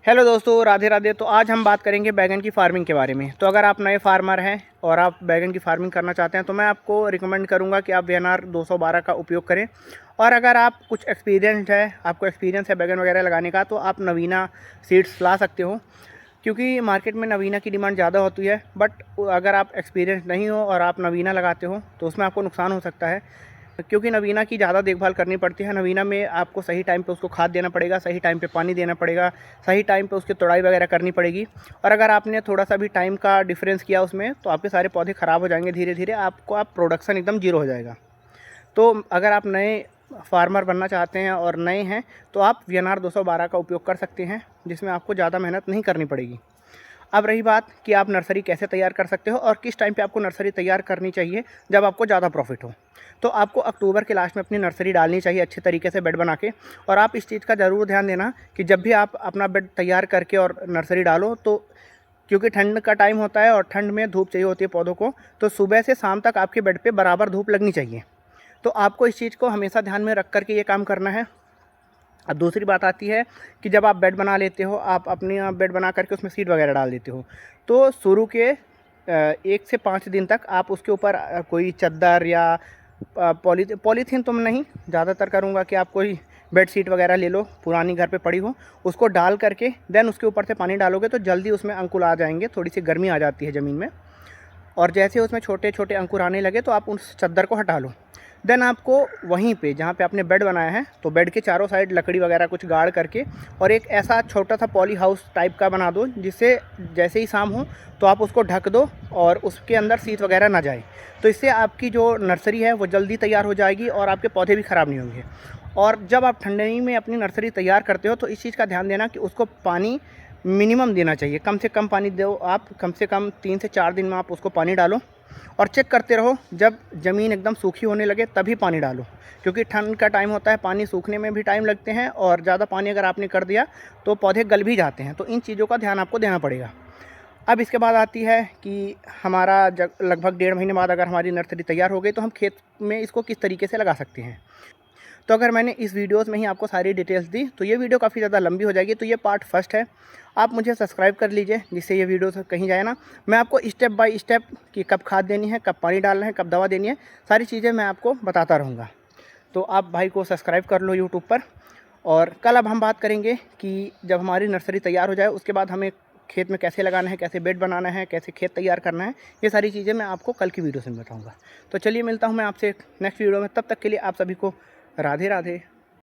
Hello दोस्तों, राधे राधे। तो आज हम बात करेंगे बैगन की फार्मिंग के बारे में। तो अगर आप नए फार्मर हैं और आप बैगन की फार्मिंग करना चाहते हैं तो मैं आपको रिकमेंड करूंगा कि आप वीएनआर 212 का उपयोग करें। और अगर आप कुछ एक्सपीरियंस्ड है, आपको एक्सपीरियंस है बैगन वगैरह लगाने का, तो आप नवीना सीड्स ला सकते हो, क्योंकि मार्केट में नवीना की डिमांड ज़्यादा होती है। बट अगर आप एक्सपीरियंस नहीं हो और आप नवीना लगाते हो तो उसमें आपको नुकसान हो सकता है, क्योंकि नवीना की ज़्यादा देखभाल करनी पड़ती है। नवीना में आपको सही टाइम पे उसको खाद देना पड़ेगा, सही टाइम पे पानी देना पड़ेगा, सही टाइम पे उसकी तोड़ाई वगैरह करनी पड़ेगी। और अगर आपने थोड़ा सा भी टाइम का डिफरेंस किया उसमें तो आपके सारे पौधे ख़राब हो जाएंगे धीरे धीरे, आप प्रोडक्शन एकदम जीरो हो जाएगा। तो अगर आप नए फार्मर बनना चाहते हैं और नए हैं तो आप वीएनआर 212 का उपयोग कर सकते हैं, जिसमें आपको ज़्यादा मेहनत नहीं करनी पड़ेगी। अब रही बात कि आप नर्सरी कैसे तैयार कर सकते हो और किस टाइम पे आपको नर्सरी तैयार करनी चाहिए जब आपको ज़्यादा प्रॉफिट हो। तो आपको अक्टूबर के लास्ट में अपनी नर्सरी डालनी चाहिए अच्छे तरीके से बेड बना के। और आप इस चीज़ का ज़रूर ध्यान देना कि जब भी आप अपना बेड तैयार करके और नर्सरी डालो, तो क्योंकि ठंड का टाइम होता है और ठंड में धूप चाहिए होती है पौधों को, तो सुबह से शाम तक आपके बेड पे बराबर धूप लगनी चाहिए। तो आपको इस चीज़ को हमेशा ध्यान में रख कर के ये काम करना है। अब दूसरी बात आती है कि जब आप बेड बना लेते हो, आप अपनी बेड बना करके उसमें सीड वगैरह डाल देते हो, तो शुरू के 1 से 5 दिन तक आप उसके ऊपर कोई चद्दर या पॉलीथीन तो नहीं, ज़्यादातर करूँगा कि आप कोई बेड शीट वगैरह ले लो पुरानी घर पे पड़ी हो, उसको डाल करके देन उसके ऊपर से पानी डालोगे तो जल्दी उसमें अंकुर आ जाएंगे, थोड़ी सी गर्मी आ जाती है ज़मीन में। और जैसे उसमें छोटे छोटे अंकुर आने लगे तो आप उस चद्दर को हटा लो। देन आपको वहीं पे जहाँ पे आपने बेड बनाया है, तो बेड के चारों साइड लकड़ी वगैरह कुछ गाड़ करके और एक ऐसा छोटा सा पॉली हाउस टाइप का बना दो, जिससे जैसे ही शाम हो तो आप उसको ढक दो और उसके अंदर शीत वगैरह ना जाए। तो इससे आपकी जो नर्सरी है वो जल्दी तैयार हो जाएगी और आपके पौधे भी ख़राब नहीं होंगे। और जब आप ठंडी में अपनी नर्सरी तैयार करते हो तो इस चीज़ का ध्यान देना कि उसको पानी मिनिमम देना चाहिए, कम से कम पानी दो। आप कम से कम 3 से 4 दिन में आप उसको पानी डालो और चेक करते रहो, जब ज़मीन एकदम सूखी होने लगे तभी पानी डालो, क्योंकि ठंड का टाइम होता है, पानी सूखने में भी टाइम लगते हैं और ज़्यादा पानी अगर आपने कर दिया तो पौधे गल भी जाते हैं। तो इन चीज़ों का ध्यान आपको देना पड़ेगा। अब इसके बाद आती है कि हमारा लगभग 1.5 महीने बाद अगर हमारी नर्सरी तैयार हो गई तो हम खेत में इसको किस तरीके से लगा सकते हैं। तो अगर मैंने इस वीडियोस में ही आपको सारी डिटेल्स दी तो ये वीडियो काफ़ी ज़्यादा लंबी हो जाएगी, तो ये पार्ट फर्स्ट है। आप मुझे सब्सक्राइब कर लीजिए जिससे ये वीडियो कहीं जाए ना। मैं आपको स्टेप बाय स्टेप कि कब खाद देनी है, कब पानी डालना है, कब दवा देनी है, सारी चीज़ें मैं आपको बताता रहूँगा। तो आप भाई को सब्सक्राइब कर लो यूट्यूब पर। और कल अब हम बात करेंगे कि जब हमारी नर्सरी तैयार हो जाए उसके बाद हमें खेत में कैसे लगाना है, कैसे बेड बनाना है, कैसे खेत तैयार करना है, ये सारी चीज़ें मैं आपको कल की वीडियो से बताऊँगा। तो चलिए मिलता हूँ मैं आपसे नेक्स्ट वीडियो में, तब तक के लिए आप सभी को राधे राधे।